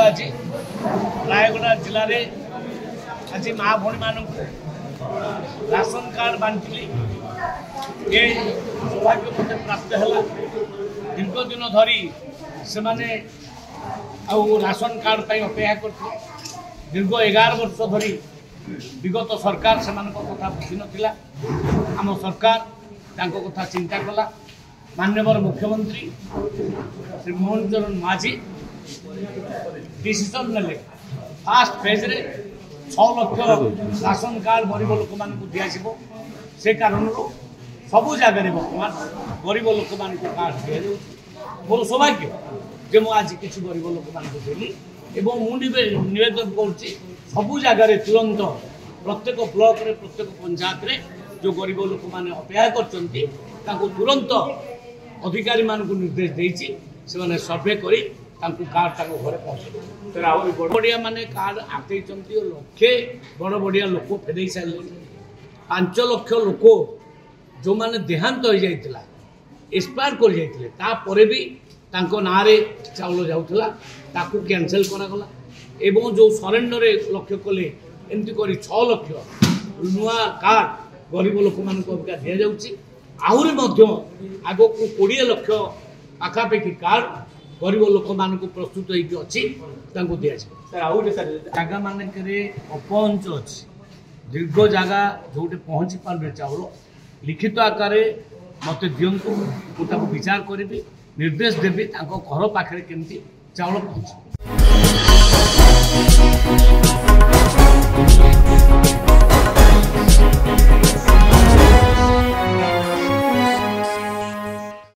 आज रायगढ़ जिले में आज माँ भौणी मान राशन कार्ड बांटिली ये सौभाग्य मत प्राप्त है। दीर्घ दिन धरी से राशन कार्ड पर अपेक्षा करते दीर्घ 11 वर्ष धरी विगत सरकार से कथा बुझी नाला। आम सरकार कथा चिंता कला। माननीय मुख्यमंत्री श्री मोहन चरण माझी डिसीजन ने फास्ट फेज रे 6 लाख राशन कार्ड गरीब लोक मान दिज्व से कारण सबू जगह बर्तमान गरीब लोक मान कार्ड दि मोर सौभाग्य जे आज किसी गरीब लोक मान देली एवं मुझे निवेदन करुच्ची सबू जगह तुरंत प्रत्येक ब्लॉक रे प्रत्येक पंचायत रे जो गरीब लोक मैंने अपेक्षा कर तुरंत अधिकारी मान निर्देश देती से सर्वे कर कार्ड घरे पहुँचे बड़ बढ़िया माने कार्ड आते लक्षे बड़ बढ़िया लोक फेर सारे 5 लाख लोक जो मैंने देहांत हो जाता एक्सपायर कर जाते भी ना चाउल जाऊला कैंसल करागला एवं जो सरेंडर लक्ष्य कले एमती कर 6 लाख नुआ कार्ड गरीब लोक मान दि जाऊँगी आहरी आग को 20 लाख पाखापाखि कार्ड गरीब लोक मान प्रस्तुत होती दि जगह मानक अपहंच अच्छी दीर्घ जगह जो पहुँची पारे चाउल लिखित आकार मत दिंतु मुझे विचार करी निर्देश देवी घर पाखे केमती चाउल पहुँच।